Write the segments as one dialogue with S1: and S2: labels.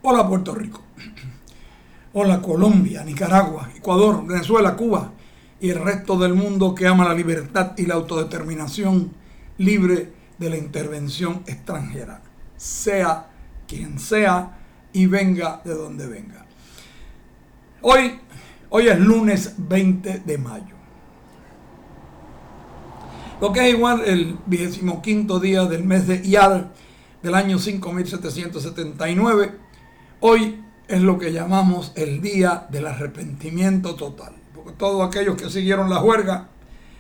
S1: Hola Puerto Rico, hola Colombia, Nicaragua, Ecuador, Venezuela, Cuba y el resto del mundo que ama la libertad y la autodeterminación libre de la intervención extranjera, sea quien sea y venga de donde venga. Hoy es lunes 20 de mayo, lo que es igual el 25º día del mes de Iyar del año 5779. Hoy es lo que llamamos el día del arrepentimiento total, porque todos aquellos que siguieron la juerga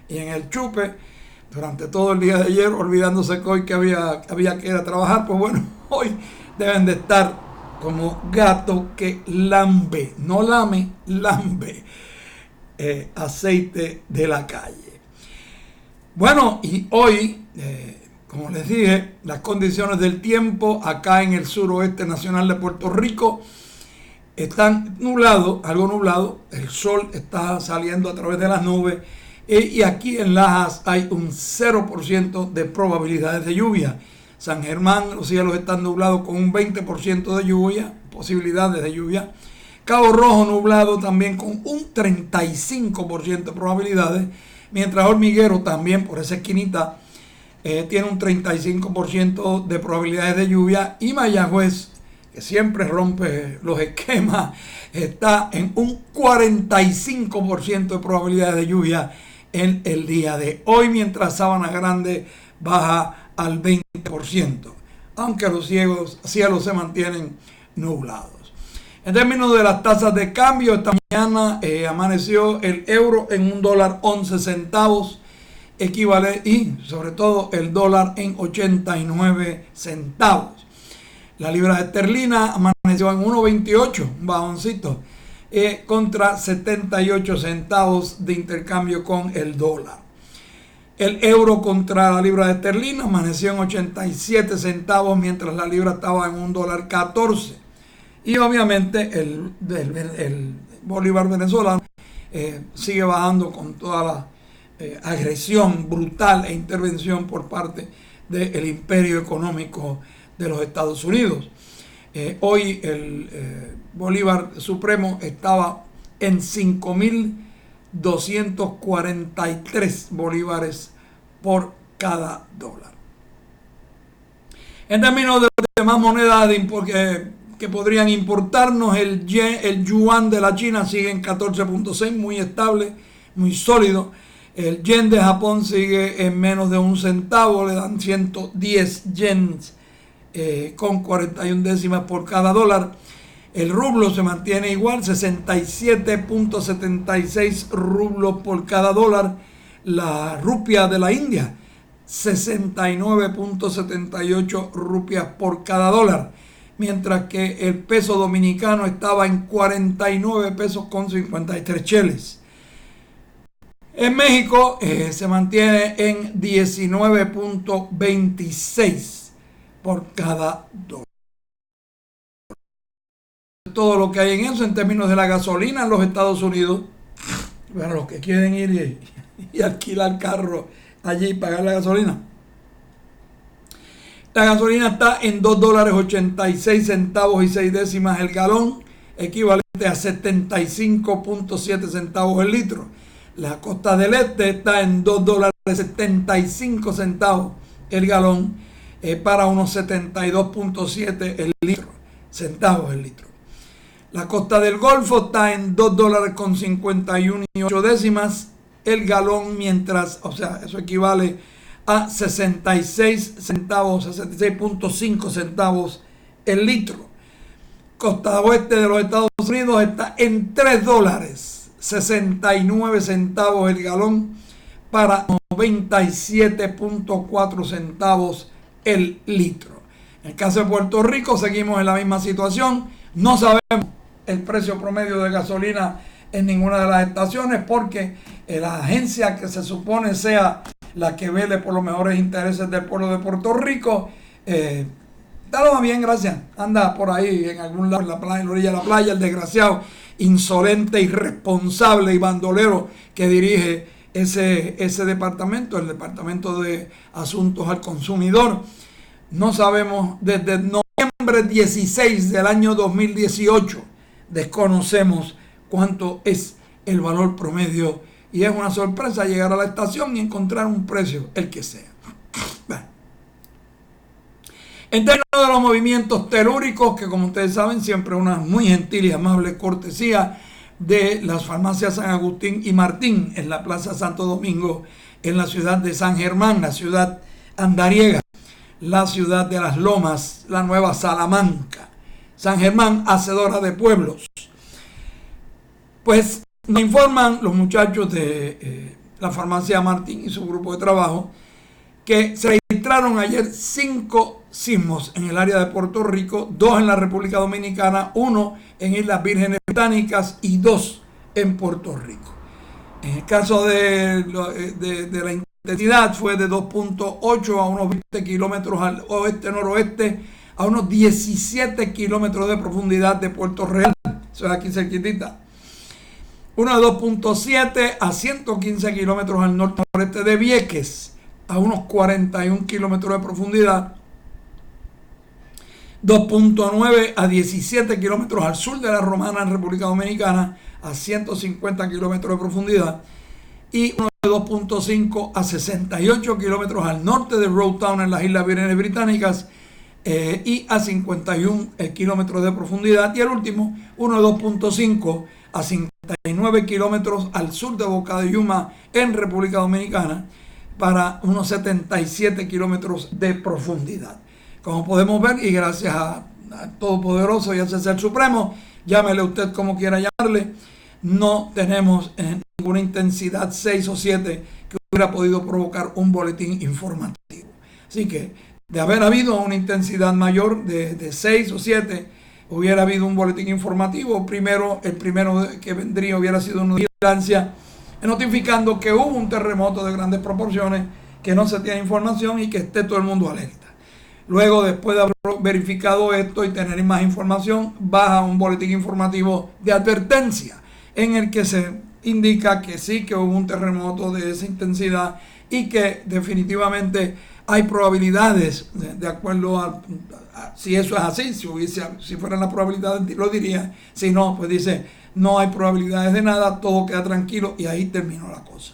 S1: y en el chupe durante todo el día de ayer, olvidándose que hoy que había que ir a trabajar, pues bueno, hoy deben de estar como gato que lambe, no lame, lambe aceite de la calle. Bueno, y hoy, como les dije, las condiciones del tiempo acá en el suroeste nacional de Puerto Rico están nublados, algo nublado. El sol está saliendo a través de las nubes y aquí en Lajas hay un 0% de probabilidades de lluvia. San Germán, los cielos están nublados con un 20% de lluvia, posibilidades de lluvia. Cabo Rojo nublado también con un 35% de probabilidades, mientras Hormiguero también por esa esquinita tiene un 35% de probabilidades de lluvia, y Mayagüez, que siempre rompe los esquemas, está en un 45% de probabilidades de lluvia en el día de hoy, mientras Sabana Grande baja al 20%, aunque los cielos se mantienen nublados. En términos de las tasas de cambio, esta mañana amaneció el euro en $1.11, y sobre todo el dólar en 89 centavos. La libra esterlina amaneció en 1.28, un bajoncito, contra 78 centavos de intercambio con el dólar. El euro contra la libra esterlina amaneció en 87 centavos, mientras la libra estaba en $1.14. Y obviamente el bolívar venezolano sigue bajando con toda la agresión brutal e intervención por parte del imperio económico de los Estados Unidos. Hoy el bolívar supremo estaba en 5.243 bolívares por cada dólar. En términos de las demás monedas que podrían importarnos, el yuan de la China sigue en 14.6, muy estable, muy sólido. El yen de Japón sigue en menos de un centavo, le dan 110 yens con 41 décimas por cada dólar. El rublo se mantiene igual, 67.76 rublos por cada dólar. La rupia de la India, 69.78 rupias por cada dólar. Mientras que el peso dominicano estaba en 49 pesos con 53 cheles. En México se mantiene en 19.26 por cada dólar. Todo lo que hay en eso en términos de la gasolina en los Estados Unidos. Bueno, los que quieren ir y alquilar carro allí y pagar la gasolina. La gasolina está en $2.86 y 6 décimas el galón, equivalente a 75.7 centavos el litro. La costa del este está en $2.75 el galón, para unos 72.7 centavos el litro. La costa del Golfo está en $2.51 el galón, mientras, o sea, eso equivale a 66 centavos, 66.5 centavos el litro. Costa oeste de los Estados Unidos está en $3.69 el galón, para 97.4 centavos el litro. En el caso de Puerto Rico seguimos en la misma situación. No sabemos el precio promedio de gasolina en ninguna de las estaciones, porque la agencia que se supone sea la que vele por los mejores intereses del pueblo de Puerto Rico, está lo más bien, gracias. Anda por ahí en algún lado, en la playa, en la orilla de la playa, el desgraciado, insolente, irresponsable y bandolero que dirige ese departamento, el Departamento de Asuntos al Consumidor. No sabemos desde noviembre noviembre 16 del año 2018. Desconocemos cuánto es el valor promedio y es una sorpresa llegar a la estación y encontrar un precio, el que sea. Bueno. En términos de los movimientos telúricos, que como ustedes saben, siempre una muy gentil y amable cortesía de las farmacias San Agustín y Martín en la Plaza Santo Domingo, en la ciudad de San Germán, la ciudad andariega, la ciudad de las Lomas, la nueva Salamanca. San Germán, hacedora de pueblos. Pues nos informan los muchachos de la farmacia Martín y su grupo de trabajo que se registraron ayer 5 sismos en el área de Puerto Rico, 2 en la República Dominicana, 1 en Islas Vírgenes Británicas y 2 en Puerto Rico. En el caso de la intensidad fue de 2.8 a unos 20 kilómetros al oeste-noroeste, a unos 17 kilómetros de profundidad de Puerto Real, eso es aquí cerquitita. Uno de 2.7 a 115 kilómetros al norte-noreste de Vieques, a unos 41 kilómetros de profundidad. 2.9 a 17 kilómetros al sur de la Romana, en República Dominicana, a 150 kilómetros de profundidad. Y uno de 2.5 a 68 kilómetros al norte de Road Town, en las Islas Vírgenes Británicas, y a 51 kilómetros de profundidad. Y el último, uno de 2.5 a 59 kilómetros al sur de Boca de Yuma, en República Dominicana, para unos 77 kilómetros de profundidad. Como podemos ver, y gracias a Todopoderoso y al César Supremo, llámele usted como quiera llamarle, no tenemos ninguna intensidad 6 o 7 que hubiera podido provocar un boletín informativo. Así que, de haber habido una intensidad mayor de 6 o 7, hubiera habido un boletín informativo. El primero que vendría hubiera sido una vigilancia notificando que hubo un terremoto de grandes proporciones, que no se tiene información y que esté todo el mundo alerta. Luego, después de haber verificado esto y tener más información, baja un boletín informativo de advertencia en el que se indica que sí, que hubo un terremoto de esa intensidad y que definitivamente hay probabilidades, de acuerdo a si eso es así, si fueran las probabilidades lo diría, si no, pues dice no hay probabilidades de nada, todo queda tranquilo y ahí terminó la cosa.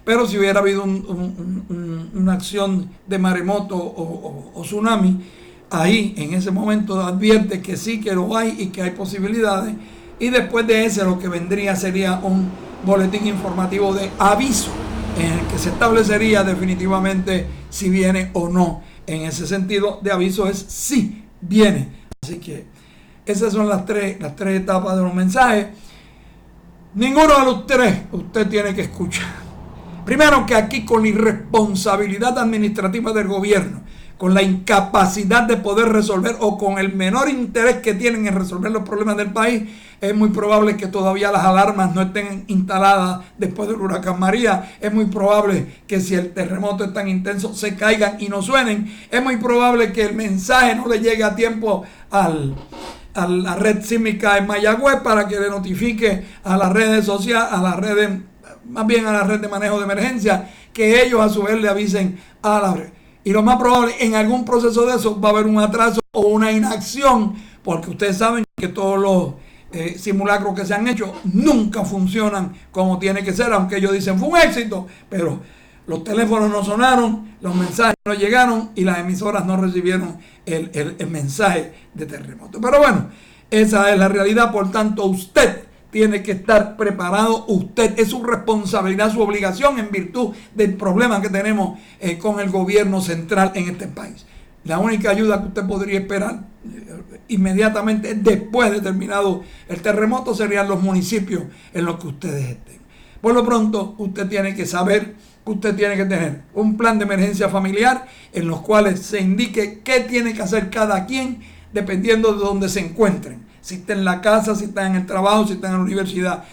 S1: Pero si hubiera habido una acción de maremoto o tsunami, ahí en ese momento advierte que sí, que lo hay y que hay posibilidades, y después de ese lo que vendría sería un boletín informativo de aviso en el que se establecería definitivamente si viene o no. En ese sentido de aviso es sí viene. Así que esas son las tres etapas de los mensajes. Ninguno de los tres usted tiene que escuchar. Primero, que aquí, con la irresponsabilidad administrativa del gobierno, con la incapacidad de poder resolver o con el menor interés que tienen en resolver los problemas del país, es muy probable que todavía las alarmas no estén instaladas después del huracán María. Es muy probable que si el terremoto es tan intenso se caigan y no suenen. Es muy probable que el mensaje no le llegue a tiempo a la red sísmica en Mayagüez para que le notifique a las redes sociales, más bien a la red de manejo de emergencia, que ellos a su vez le avisen a la red. Y lo más probable, en algún proceso de eso va a haber un atraso o una inacción, porque ustedes saben que todos los simulacros que se han hecho nunca funcionan como tiene que ser, aunque ellos dicen fue un éxito, pero los teléfonos no sonaron, los mensajes no llegaron y las emisoras no recibieron el mensaje de terremoto. Pero bueno, esa es la realidad. Por tanto, usted tiene que estar preparado. Usted, es su responsabilidad, su obligación, en virtud del problema que tenemos con el gobierno central en este país. La única ayuda que usted podría esperar inmediatamente después de terminado el terremoto serían los municipios en los que ustedes estén. Por lo pronto, usted tiene que saber que usted tiene que tener un plan de emergencia familiar en los cuales se indique qué tiene que hacer cada quien dependiendo de dónde se encuentren. Si está en la casa, si está en el trabajo, si está en la universidad.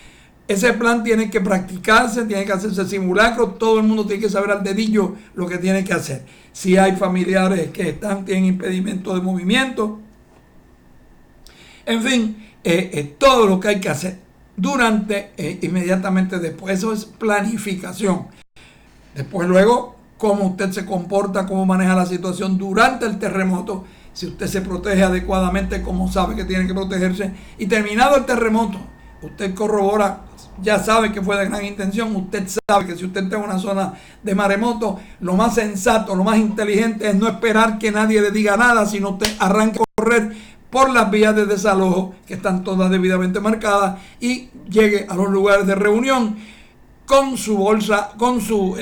S1: Ese plan tiene que practicarse, tiene que hacerse simulacro, todo el mundo tiene que saber al dedillo lo que tiene que hacer. Si hay familiares que tienen impedimento de movimiento, en fin, todo lo que hay que hacer durante, inmediatamente después. Eso es planificación. Después, luego, cómo usted se comporta, cómo maneja la situación durante el terremoto, si usted se protege adecuadamente como sabe que tiene que protegerse. Y terminado el terremoto, usted corrobora, ya sabe que fue de gran intención, usted sabe que si usted está en una zona de maremoto, lo más sensato, lo más inteligente es no esperar que nadie le diga nada, sino usted arranque a correr por las vías de desalojo que están todas debidamente marcadas y llegue a los lugares de reunión con su bolsa, con su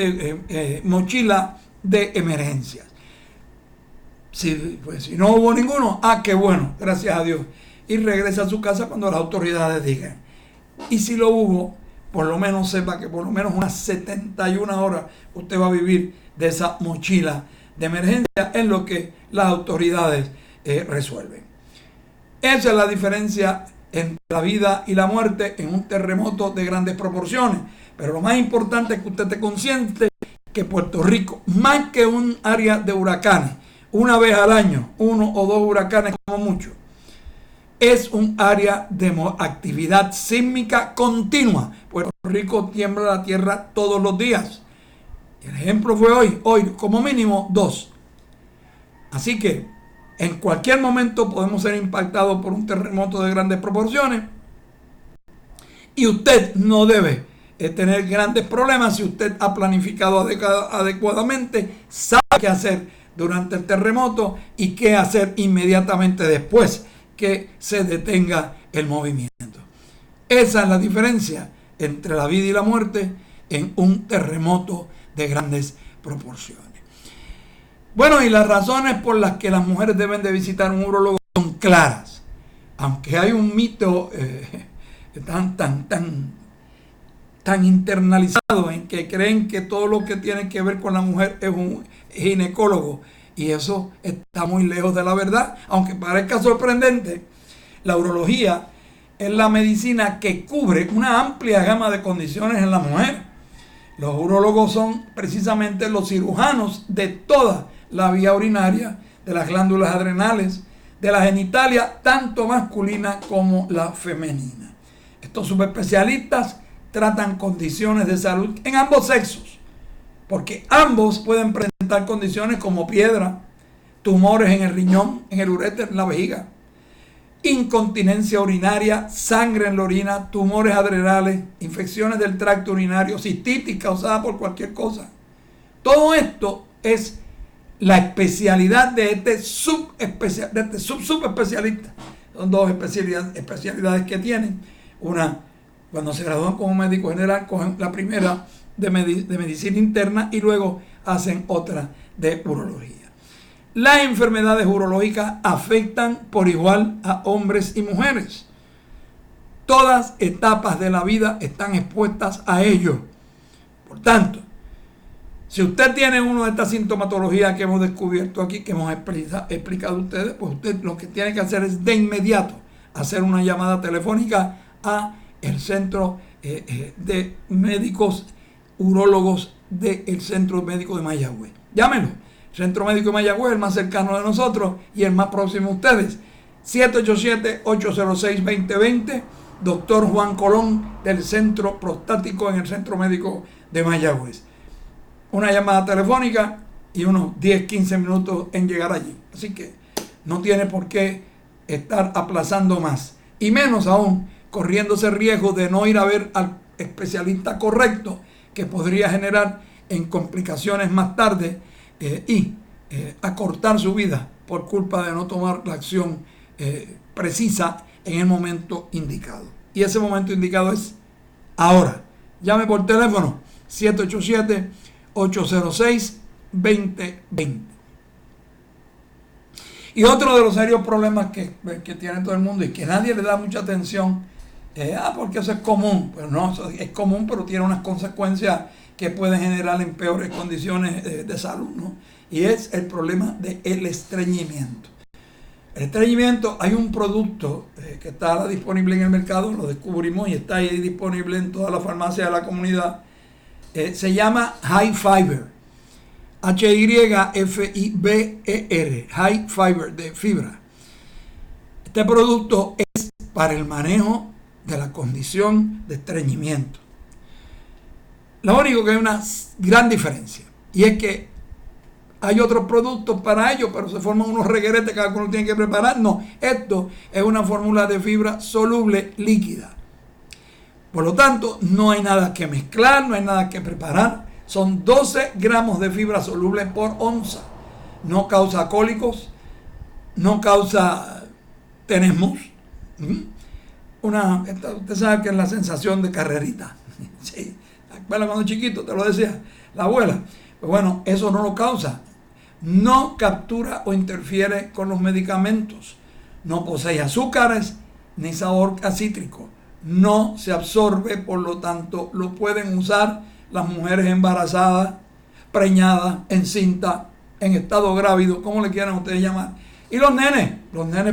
S1: mochila de emergencias. Pues, si no hubo ninguno, qué bueno, gracias a Dios. Y regresa a su casa cuando las autoridades digan. Y si lo hubo, por lo menos sepa que por lo menos unas 71 horas usted va a vivir de esa mochila de emergencia en lo que las autoridades resuelven. Esa es la diferencia entre la vida y la muerte en un terremoto de grandes proporciones. Pero lo más importante es que usted esté consciente que Puerto Rico, más que un área de huracanes, una vez al año, 1 o 2 huracanes como mucho, es un área de actividad sísmica continua. Puerto Rico tiembla la tierra todos los días. El ejemplo fue hoy como mínimo 2. Así que en cualquier momento podemos ser impactados por un terremoto de grandes proporciones y usted no debe tener grandes problemas si usted ha planificado adecuadamente, sabe qué hacer durante el terremoto y qué hacer inmediatamente después que se detenga el movimiento. Esa es la diferencia entre la vida y la muerte en un terremoto de grandes proporciones. Bueno, y las razones por las que las mujeres deben de visitar un urólogo son claras. Aunque hay un mito tan internalizado en que creen que todo lo que tiene que ver con la mujer es un ginecólogo, y eso está muy lejos de la verdad. Aunque parezca sorprendente, la urología es la medicina que cubre una amplia gama de condiciones en la mujer. Los urólogos son precisamente los cirujanos de toda la vía urinaria, de las glándulas adrenales, de la genitalia, tanto masculina como la femenina. Estos subespecialistas tratan condiciones de salud en ambos sexos, porque ambos pueden presentar condiciones como piedra, tumores en el riñón, en el uréter, en la vejiga, incontinencia urinaria, sangre en la orina, tumores adrenales, infecciones del tracto urinario, cistitis causada por cualquier cosa. Todo esto es la especialidad de este subespecialista. Son 2 especialidades que tienen. Una, cuando se gradúan como médico general, cogen la primera de medicina interna y luego hacen otra de urología. Las enfermedades urológicas afectan por igual a hombres y mujeres. Todas etapas de la vida están expuestas a ello. Por tanto, si usted tiene una de estas sintomatologías que hemos descubierto aquí, que hemos explicado a ustedes, pues usted lo que tiene que hacer es de inmediato hacer una llamada telefónica a el centro de médicos urólogos del Centro Médico de Mayagüez. Llámenlo. Centro Médico de Mayagüez, el más cercano de nosotros y el más próximo a ustedes. 787-806-2020. Doctor Juan Colón, del Centro Prostático en el Centro Médico de Mayagüez. Una llamada telefónica y unos 10-15 minutos en llegar allí. Así que no tiene por qué estar aplazando más. Y menos aún corriéndose el riesgo de no ir a ver al especialista correcto, que podría generar en complicaciones más tarde y acortar su vida por culpa de no tomar la acción precisa en el momento indicado. Y ese momento indicado es ahora. Llame por teléfono 787-806-2020. Y otro de los serios problemas que tiene todo el mundo y que nadie le da mucha atención, porque eso es común. Pero no, eso es común, pero tiene unas consecuencias que pueden generar en peores condiciones de salud, ¿no? Y es el problema del estreñimiento. El estreñimiento, hay un producto que está disponible en el mercado, lo descubrimos y está ahí disponible en todas las farmacias de la comunidad. Se llama High Fiber. H-Y-F-I-B-E-R. High Fiber, de fibra. Este producto es para el manejo de la condición de estreñimiento. Lo único que hay una gran diferencia, y es que hay otros productos para ello, pero se forman unos regueretes que cada uno tiene que preparar. No, esto es una fórmula de fibra soluble líquida. Por lo tanto, no hay nada que mezclar, no hay nada que preparar. Son 12 gramos de fibra soluble por onza. No causa cólicos, no causa tenemos. Usted sabe que es la sensación de carrerita. Sí. Bueno, cuando chiquito te lo decía la abuela. Pues bueno, eso no lo causa. No captura o interfiere con los medicamentos. No posee azúcares ni sabor acítrico. No se absorbe, por lo tanto, lo pueden usar las mujeres embarazadas, preñadas, encintas, en estado grávido, como le quieran ustedes llamar. Y los nenes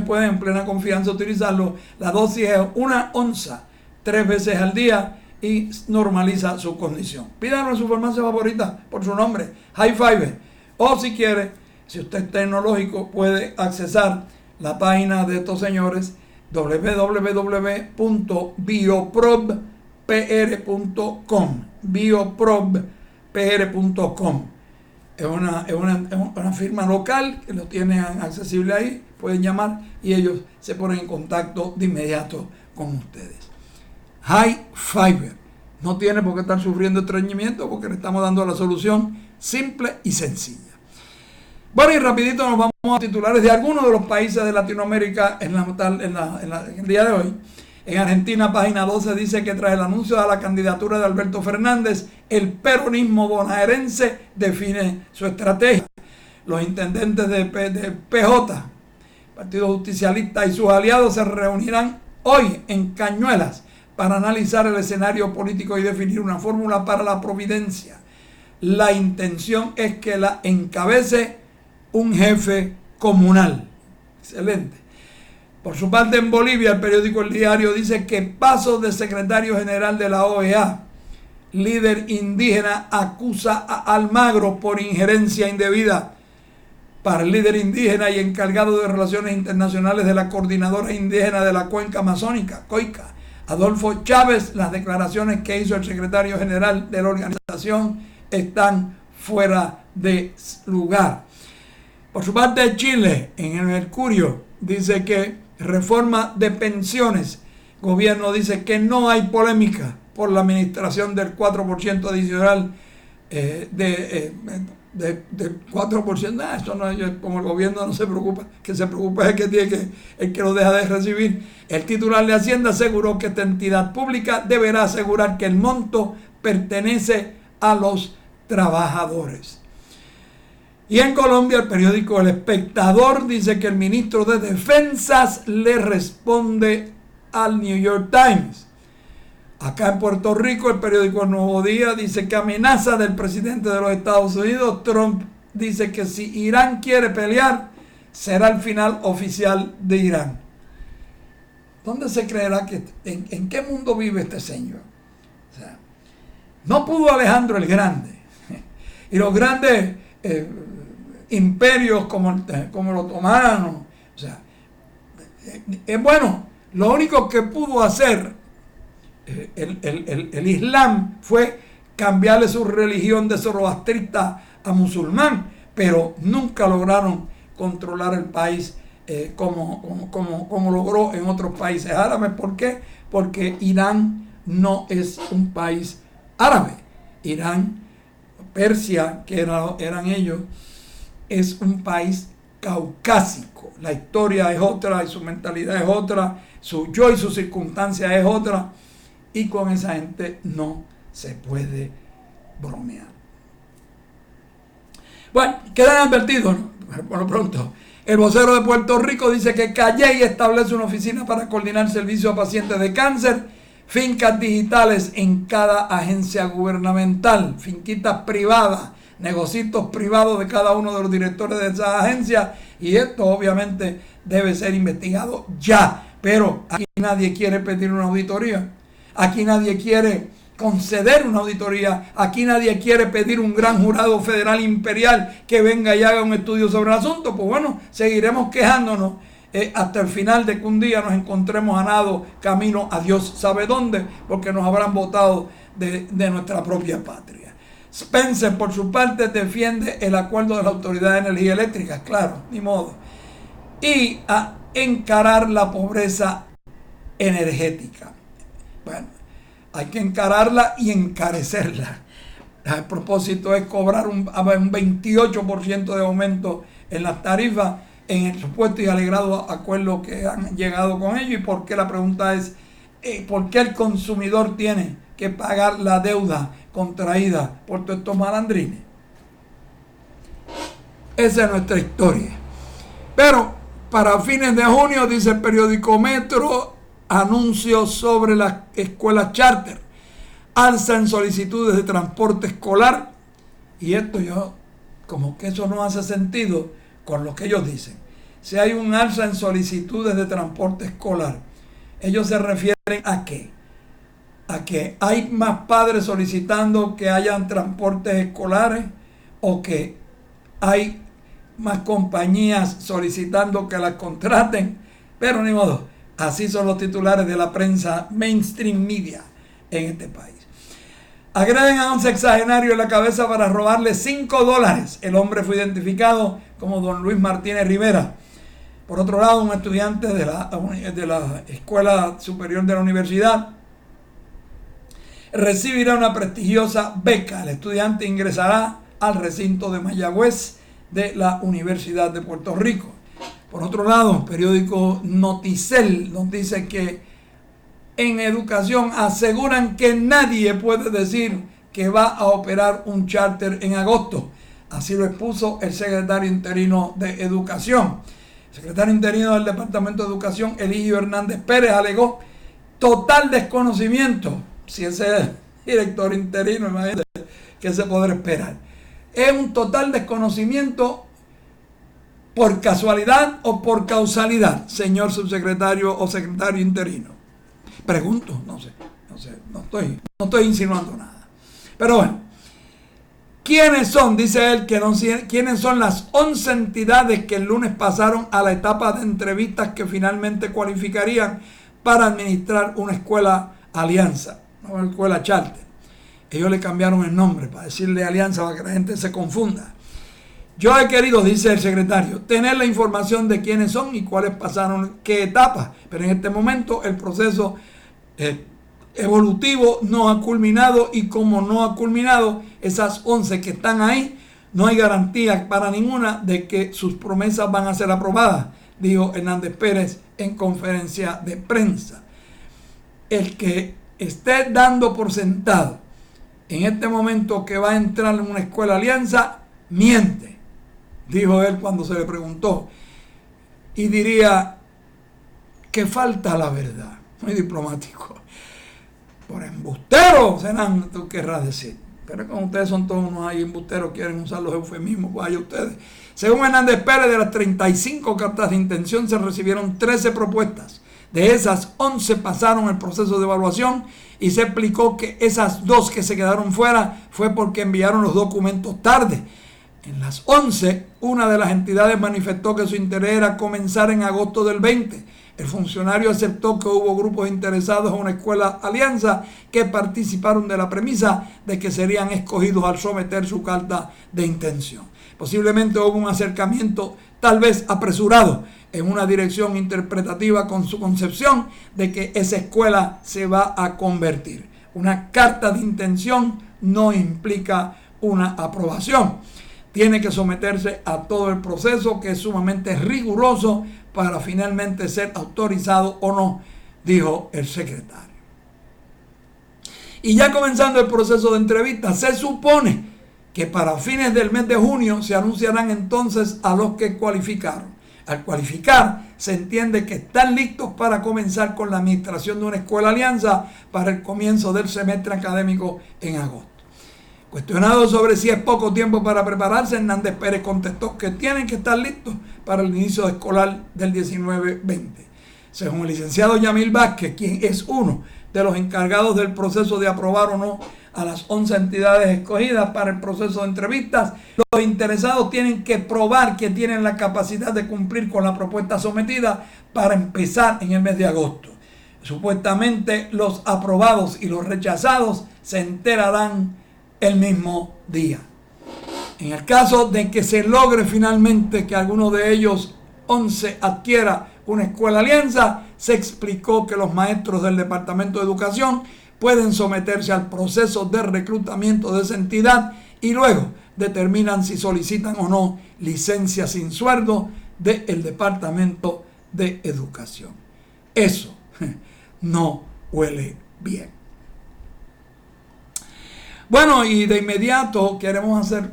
S1: pueden en plena confianza utilizarlo. La dosis es 1 onza, 3 veces al día y normaliza su condición. Pídanlo en su farmacia favorita por su nombre, High Fiber. O si quiere, si usted es tecnológico, puede accesar la página de estos señores www.bioprobpr.com bioprobpr.com. Es una firma local que lo tienen accesible ahí, pueden llamar y ellos se ponen en contacto de inmediato con ustedes. High Fiber no tiene por qué estar sufriendo estreñimiento porque le estamos dando la solución simple y sencilla. Bueno, y rapidito nos vamos a titulares de algunos de los países de Latinoamérica en el día de hoy. En Argentina, página 12 dice que tras el anuncio de la candidatura de Alberto Fernández, el peronismo bonaerense define su estrategia. Los intendentes de PJ, Partido Justicialista, y sus aliados se reunirán hoy en Cañuelas para analizar el escenario político y definir una fórmula para la providencia. La intención es que la encabece un jefe comunal. Excelente. Por su parte, en Bolivia, el periódico El Diario dice que Pasos, de secretario general de la OEA, líder indígena, acusa a Almagro por injerencia indebida. Para el líder indígena y encargado de Relaciones Internacionales de la Coordinadora Indígena de la Cuenca Amazónica, COICA, Adolfo Chávez, las declaraciones que hizo el secretario general de la organización están fuera de lugar. Por su parte, Chile, en el Mercurio, dice que reforma de pensiones. Gobierno dice que no hay polémica por la administración del 4% adicional del 4%. Eso no, como el gobierno no se preocupa, que se preocupa es el que lo deja de recibir. El titular de Hacienda aseguró que esta entidad pública deberá asegurar que el monto pertenece a los trabajadores. Y en Colombia, el periódico El Espectador dice que el ministro de Defensas le responde al New York Times. Acá en Puerto Rico, el periódico El Nuevo Día dice que amenaza del presidente de los Estados Unidos. Trump dice que si Irán quiere pelear, será el final oficial de Irán. ¿Dónde se creerá que, en qué mundo vive este señor? O sea, no pudo Alejandro el Grande. Y los grandes imperios como los otomanos. O sea, bueno, lo único que pudo hacer el Islam fue cambiarle su religión de zoroastrista a musulmán, pero nunca lograron controlar el país como logró en otros países árabes. ¿Por qué? Porque Irán no es un país árabe. Irán, Persia, que eran ellos, es un país caucásico. La historia es otra y su mentalidad es otra, su yo y su circunstancia es otra, y con esa gente no se puede bromear. Bueno, quedan advertidos, ¿no? Por lo pronto. El vocero de Puerto Rico dice que Calley establece una oficina para coordinar servicios a pacientes de cáncer, fincas digitales en cada agencia gubernamental, finquitas privadas, negocios privados de cada uno de los directores de esas agencias, y esto obviamente debe ser investigado ya. Pero aquí nadie quiere pedir una auditoría, aquí nadie quiere conceder una auditoría, aquí nadie quiere pedir un gran jurado federal imperial que venga y haga un estudio sobre el asunto. Pues bueno, seguiremos quejándonos hasta el final de que un día nos encontremos a nado camino a Dios sabe dónde, porque nos habrán botado de nuestra propia patria. Spencer, por su parte, defiende el acuerdo de la Autoridad de Energía Eléctrica, claro, ni modo, y a encarar la pobreza energética. Bueno, hay que encararla y encarecerla. El propósito es cobrar un 28% de aumento en las tarifas en el supuesto y alegrado acuerdo que han llegado con ellos. ¿Y por qué? La pregunta es, ¿por qué el consumidor tiene que pagar la deuda contraída por todos estos malandrines? Esa es nuestra historia. Pero para fines de junio, dice el periódico Metro, anuncios sobre las escuelas charter, alza en solicitudes de transporte escolar. Y esto como que eso no hace sentido con lo que ellos dicen. Si hay un alza en solicitudes de transporte escolar, ellos se refieren ¿a qué? A que hay más padres solicitando que hayan transportes escolares, o que hay más compañías solicitando que las contraten. Pero ni modo, así son los titulares de la prensa mainstream media en este país. Agreden a un sexagenario en la cabeza para robarle $5. El hombre fue identificado como don Luis Martínez Rivera. Por otro lado, un estudiante de la Escuela Superior de la Universidad recibirá una prestigiosa beca. El estudiante ingresará al recinto de Mayagüez de la Universidad de Puerto Rico. Por otro lado, el periódico Noticel nos dice que en educación aseguran que nadie puede decir que va a operar un charter en agosto. Así lo expuso el secretario interino de Educación. El secretario interino del Departamento de Educación, Eligio Hernández Pérez, alegó total desconocimiento. Si ese es el director interino, imagínate qué se podrá esperar. Es un total desconocimiento por casualidad o por causalidad, señor subsecretario o secretario interino. Pregunto, no sé, no estoy insinuando nada. Pero bueno, ¿quiénes son? Dice él que no, ¿quiénes son las 11 entidades que el lunes pasaron a la etapa de entrevistas que finalmente cualificarían para administrar una escuela alianza, una escuela charter? Ellos le cambiaron el nombre para decirle alianza para que la gente se confunda. Yo he querido, dice el secretario, tener la información de quiénes son y cuáles pasaron qué etapas, pero en este momento el proceso evolutivo no ha culminado, y como no ha culminado, esas 11 que están ahí, no hay garantía para ninguna de que sus promesas van a ser aprobadas, dijo Hernández Pérez en conferencia de prensa. El que esté dando por sentado en este momento que va a entrar en una escuela alianza, miente, dijo él cuando se le preguntó, y diría que falta la verdad. Muy diplomático. Por embustero, serán, tú querrás decir. Pero como ustedes son todos unos ahí embusteros, quieren usar los eufemismos, vaya ustedes. Según Hernández Pérez, de las 35 cartas de intención se recibieron 13 propuestas. De esas, 11 pasaron el proceso de evaluación, y se explicó que esas 2 que se quedaron fuera fue porque enviaron los documentos tarde. En las 11, una de las entidades manifestó que su interés era comenzar en agosto del 20. El funcionario aceptó que hubo grupos interesados en una escuela alianza que participaron de la premisa de que serían escogidos al someter su carta de intención. Posiblemente hubo un acercamiento, tal vez apresurado, en una dirección interpretativa con su concepción de que esa escuela se va a convertir. Una carta de intención no implica una aprobación. Tiene que someterse a todo el proceso, que es sumamente riguroso, para finalmente ser autorizado o no, dijo el secretario. Y ya comenzando el proceso de entrevistas, se supone que para fines del mes de junio se anunciarán entonces a los que cualificaron. Al cualificar, se entiende que están listos para comenzar con la administración de una escuela alianza para el comienzo del semestre académico en agosto. Cuestionado sobre si es poco tiempo para prepararse, Hernández Pérez contestó que tienen que estar listos para el inicio escolar del 19-20. Según el licenciado Yamil Vázquez, quien es uno de los encargados del proceso de aprobar o no a las 11 entidades escogidas para el proceso de entrevistas, los interesados tienen que probar que tienen la capacidad de cumplir con la propuesta sometida para empezar en el mes de agosto. Supuestamente los aprobados y los rechazados se enterarán el mismo día. En el caso de que se logre finalmente que alguno de ellos 11 adquiera una escuela alianza, se explicó que los maestros del Departamento de Educación pueden someterse al proceso de reclutamiento de esa entidad y luego determinan si solicitan o no licencia sin sueldo del Departamento de Educación. Eso no huele bien. Bueno, y de inmediato queremos hacer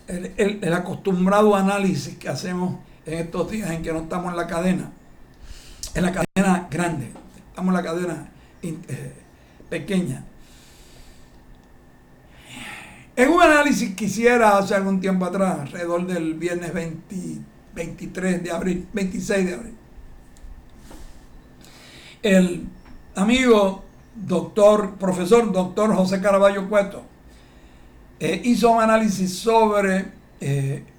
S1: el acostumbrado análisis que hacemos en estos días en que no estamos en la cadena grande, estamos en la cadena pequeña. En un análisis que hiciera hace algún tiempo atrás, alrededor del viernes 26 de abril, el amigo profesor doctor José Caraballo Cueto hizo un análisis sobre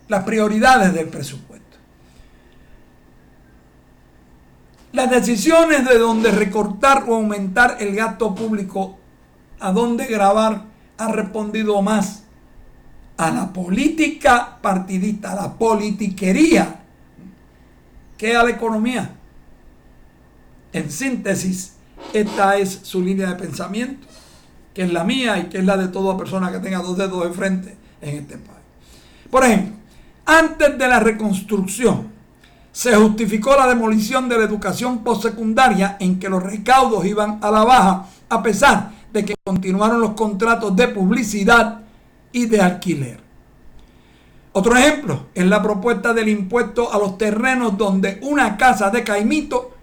S1: las prioridades del presupuesto. Las decisiones de dónde recortar o aumentar el gasto público, a dónde grabar, ha respondido más a la política partidista, a la politiquería, que a la economía. En síntesis, esta es su línea de pensamiento, que es la mía y que es la de toda persona que tenga dos dedos de frente en este país. Por ejemplo, antes de la reconstrucción, se justificó la demolición de la educación postsecundaria en que los recaudos iban a la baja, a pesar de que continuaron los contratos de publicidad y de alquiler. Otro ejemplo es la propuesta del impuesto a los terrenos, donde una casa de Caimito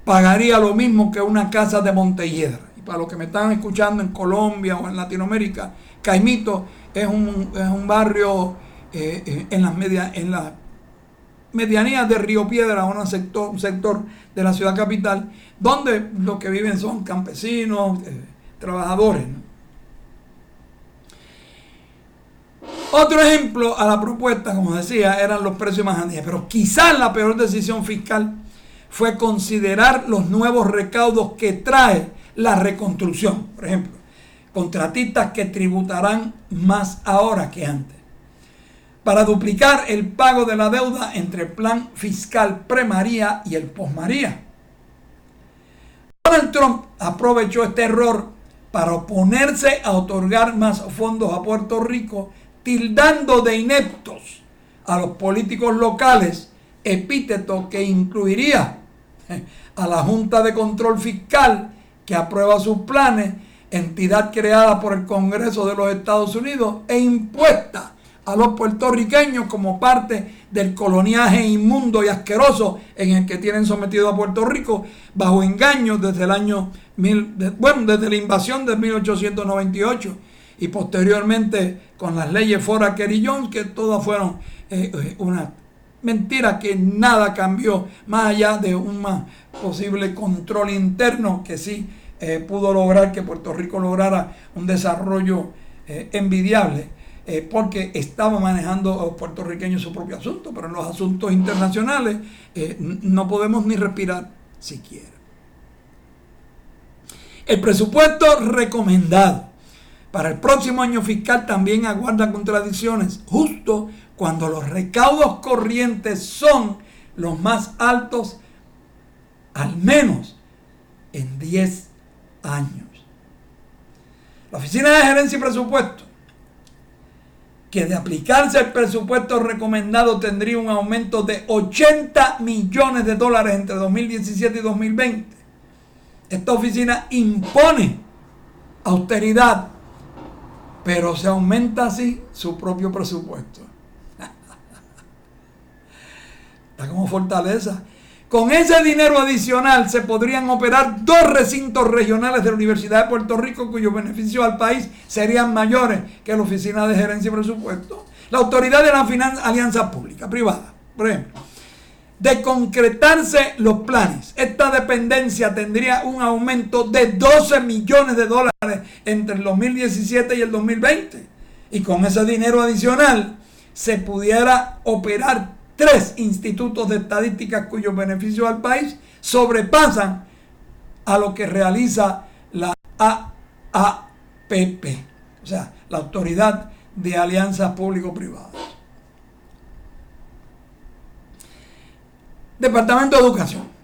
S1: pagaría lo mismo que una casa de Montelledra. Y para los que me están escuchando en Colombia o en Latinoamérica, Caimito es un barrio en las medianías de Río Piedra, un sector de la ciudad capital, donde los que viven son campesinos, trabajadores, ¿no? Otro ejemplo a la propuesta, como decía, eran los precios más altos. Pero quizás la peor decisión fiscal fue considerar los nuevos recaudos que trae la reconstrucción. Por ejemplo, contratistas que tributarán más ahora que antes, para duplicar el pago de la deuda entre el plan fiscal pre-María y el post-María. Donald Trump aprovechó este error para oponerse a otorgar más fondos a Puerto Rico, tildando de ineptos a los políticos locales, epíteto que incluiría a la Junta de Control Fiscal, que aprueba sus planes, entidad creada por el Congreso de los Estados Unidos e impuesta a los puertorriqueños como parte del coloniaje inmundo y asqueroso en el que tienen sometido a Puerto Rico bajo engaños desde desde la invasión de 1898 y posteriormente con las leyes Foraker y Jones, que todas fueron una mentira, que nada cambió más allá de un posible control interno que sí pudo lograr que Puerto Rico lograra un desarrollo envidiable, porque estaba manejando a los puertorriqueños su propio asunto, pero en los asuntos internacionales no podemos ni respirar siquiera. El presupuesto recomendado para el próximo año fiscal también aguarda contradicciones, justo cuando los recaudos corrientes son los más altos, al menos en 10 años. La Oficina de Gerencia y Presupuesto, que de aplicarse el presupuesto recomendado tendría un aumento de $80 millones entre 2017 y 2020. Esta oficina impone austeridad, pero se aumenta así su propio presupuesto. Está como fortaleza. Con ese dinero adicional se podrían operar 2 recintos regionales de la Universidad de Puerto Rico, cuyos beneficios al país serían mayores que la Oficina de Gerencia y Presupuesto. La Autoridad de las Alianzas Públicas Privadas, por ejemplo. De concretarse los planes, esta dependencia tendría un aumento de $12 millones entre el 2017 y el 2020. Y con ese dinero adicional se pudiera operar 3 institutos de estadísticas cuyos beneficios al país sobrepasan a lo que realiza la AAPP, o sea, la Autoridad de Alianzas Público-Privadas. Departamento de Educación.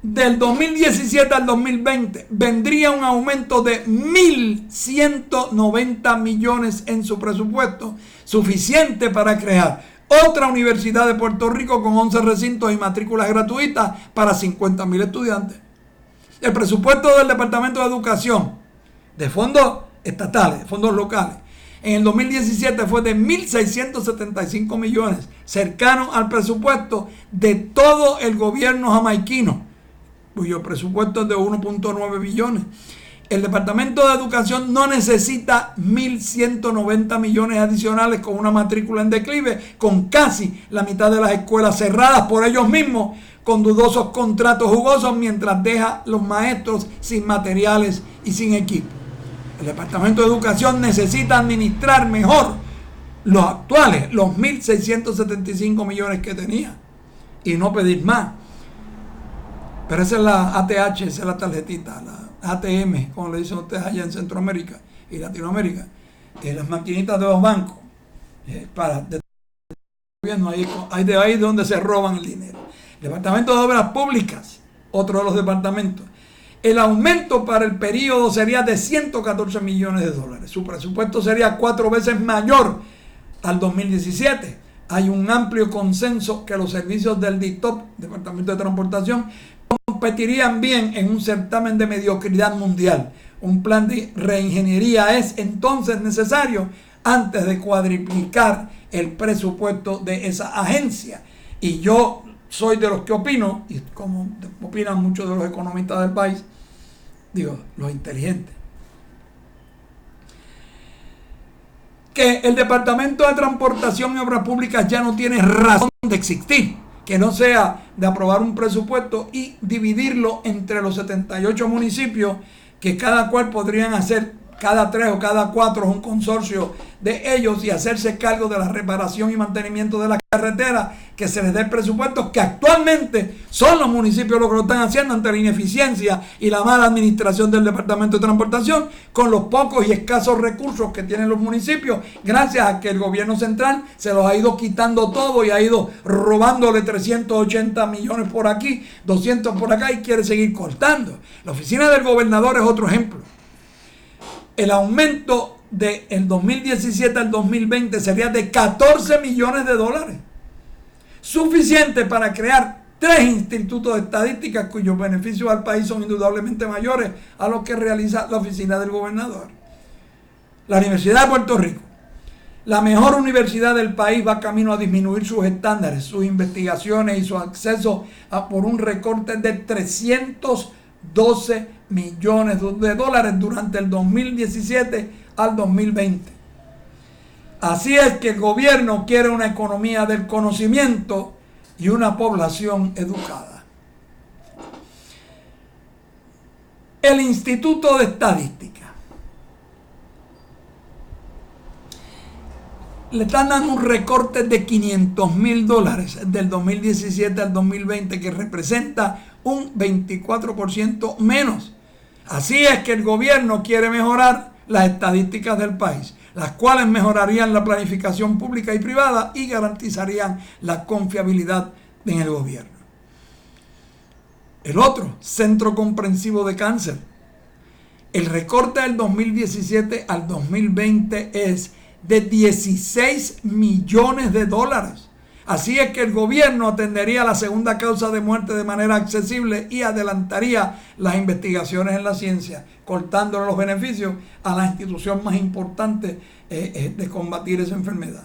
S1: Del 2017 al 2020 vendría un aumento de 1.190 millones en su presupuesto, suficiente para crear otra universidad de Puerto Rico con 11 recintos y matrículas gratuitas para 50.000 estudiantes. El presupuesto del Departamento de Educación, de fondos estatales, de fondos locales, en el 2017 fue de 1.675 millones, cercano al presupuesto de todo el gobierno jamaiquino, cuyo presupuesto es de 1.9 billones. El Departamento de Educación no necesita 1.190 millones adicionales con una matrícula en declive, con casi la mitad de las escuelas cerradas por ellos mismos, con dudosos contratos jugosos, mientras deja los maestros sin materiales y sin equipo. El Departamento de Educación necesita administrar mejor los actuales, los 1.675 millones que tenía, y no pedir más. Pero esa es la ATH, esa es la tarjetita, la ATM, como le dicen ustedes allá en Centroamérica y Latinoamérica. Las maquinitas de los bancos, para el gobierno, ahí de donde se roban el dinero. Departamento de Obras Públicas, otro de los departamentos. El aumento para el periodo sería de 114 millones de dólares. Su presupuesto sería 4 veces mayor al 2017. Hay un amplio consenso que los servicios del DITOP, Departamento de Transportación, competirían bien en un certamen de mediocridad mundial. Un plan de reingeniería es entonces necesario antes de cuadriplicar el presupuesto de esa agencia. Y yo soy de los que opino, y como opinan muchos de los economistas del país, digo, los inteligentes, que el Departamento de Transportación y Obras Públicas ya no tiene razón de existir, que no sea de aprobar un presupuesto y dividirlo entre los 78 municipios, que cada cual podrían hacer, cada 3 o cada 4 un consorcio de ellos, y hacerse cargo de la reparación y mantenimiento de la carretera, que se les dé el presupuesto, que actualmente son los municipios los que lo están haciendo ante la ineficiencia y la mala administración del Departamento de Transportación, con los pocos y escasos recursos que tienen los municipios, gracias a que el gobierno central se los ha ido quitando todo y ha ido robándole 380 millones por aquí, 200 por acá, y quiere seguir cortando. La oficina del gobernador es otro ejemplo. El aumento del 2017 al 2020 sería de 14 millones de dólares. Suficiente para crear 3 institutos de estadística cuyos beneficios al país son indudablemente mayores a los que realiza la oficina del gobernador. La Universidad de Puerto Rico, la mejor universidad del país, va camino a disminuir sus estándares, sus investigaciones y su acceso por un recorte de 312 millones de dólares durante el 2017 al 2020. Así es que el gobierno quiere una economía del conocimiento y una población educada. El Instituto de Estadística le están dando un recorte de $500,000 del 2017 al 2020, que representa un 24% menos. Así es que el gobierno quiere mejorar las estadísticas del país, las cuales mejorarían la planificación pública y privada y garantizarían la confiabilidad en el gobierno. El otro, Centro Comprensivo de Cáncer. El recorte del 2017 al 2020 es de 16 millones de dólares. Así es que el gobierno atendería la segunda causa de muerte de manera accesible y adelantaría las investigaciones en la ciencia, cortándole los beneficios a la institución más importante de combatir esa enfermedad.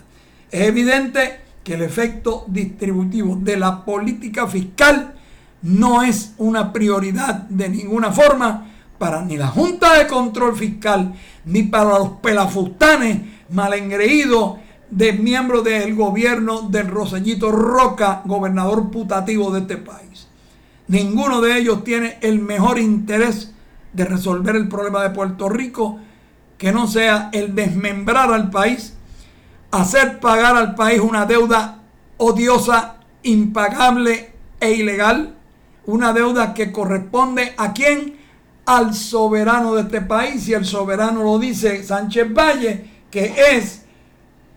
S1: Es evidente que el efecto distributivo de la política fiscal no es una prioridad de ninguna forma para ni la Junta de Control Fiscal ni para los pelafustanes malengreídos de miembros del gobierno del Rosellito Roca, gobernador putativo de este país. Ninguno de ellos tiene el mejor interés de resolver el problema de Puerto Rico, que no sea el desmembrar al país, hacer pagar al país una deuda odiosa, impagable e ilegal, una deuda que corresponde ¿a quién? al soberano de este país, y el soberano lo dice Sánchez Valle, que es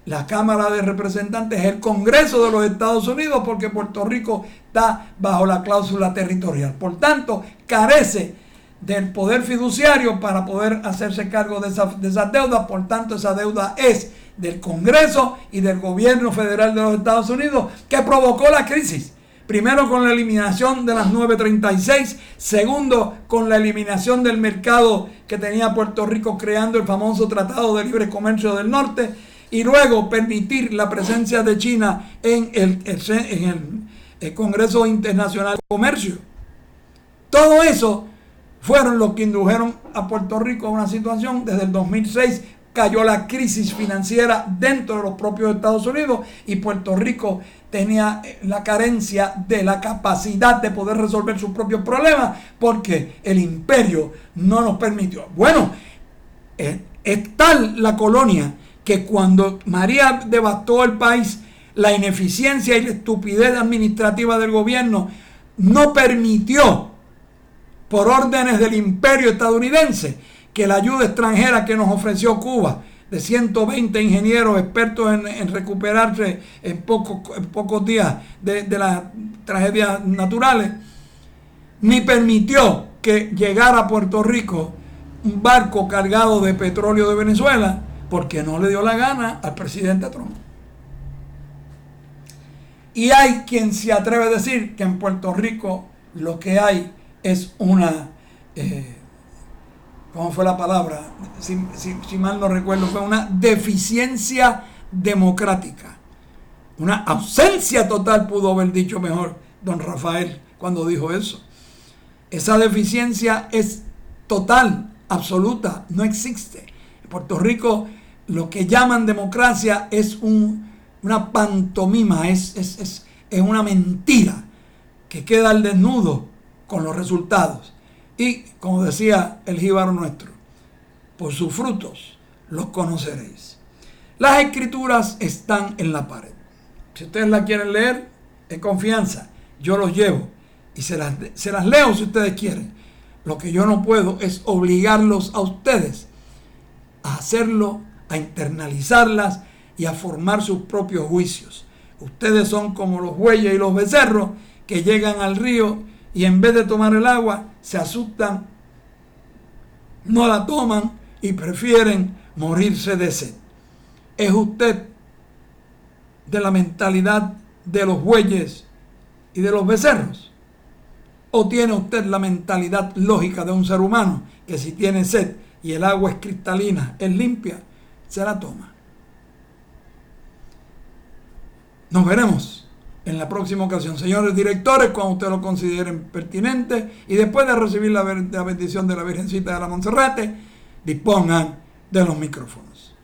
S1: la Cámara de Representantes, el Congreso de los Estados Unidos, porque Puerto Rico está bajo la cláusula territorial. Por tanto, carece del poder fiduciario para poder hacerse cargo de esas deudas. Por tanto, esa deuda es del Congreso y del gobierno federal de los Estados Unidos, que provocó la crisis. Primero, con la eliminación de las 936. Segundo, con la eliminación del mercado que tenía Puerto Rico, creando el famoso Tratado de Libre Comercio del Norte. Y luego permitir la presencia de China en el Congreso Internacional de Comercio. Todo eso fueron los que indujeron a Puerto Rico a una situación. Desde el 2006 cayó la crisis financiera dentro de los propios Estados Unidos, y Puerto Rico tenía la carencia de la capacidad de poder resolver sus propios problemas, porque el imperio no nos permitió. Bueno, es tal la colonia que cuando María devastó el país, la ineficiencia y la estupidez administrativa del gobierno no permitió, por órdenes del imperio estadounidense, que la ayuda extranjera que nos ofreció Cuba, de 120 ingenieros expertos en recuperarse en pocos días de las tragedias naturales, ni permitió que llegara a Puerto Rico un barco cargado de petróleo de Venezuela, porque no le dio la gana al presidente Trump. Y hay quien se atreve a decir que en Puerto Rico lo que hay es una, ¿cómo fue la palabra? Si mal no recuerdo, fue una deficiencia democrática. Una ausencia total, pudo haber dicho mejor don Rafael cuando dijo eso. Esa deficiencia es total, absoluta, no existe. En Puerto Rico lo que llaman democracia es una pantomima, es una mentira que queda al desnudo con los resultados. Y como decía el jíbaro nuestro, por sus frutos los conoceréis. Las escrituras están en la pared. Si ustedes la quieren leer, en confianza, yo los llevo y se las leo si ustedes quieren. Lo que yo no puedo es obligarlos a ustedes a hacerlo, a internalizarlas y a formar sus propios juicios. Ustedes son como los bueyes y los becerros que llegan al río y en vez de tomar el agua se asustan, no la toman y prefieren morirse de sed. ¿Es usted de la mentalidad de los bueyes y de los becerros? ¿O tiene usted la mentalidad lógica de un ser humano que si tiene sed y el agua es cristalina, es limpia, se la toma? Nos veremos en la próxima ocasión, señores directores, cuando ustedes lo consideren pertinente, y después de recibir la bendición de la Virgencita de la Monserrate, dispongan de los micrófonos.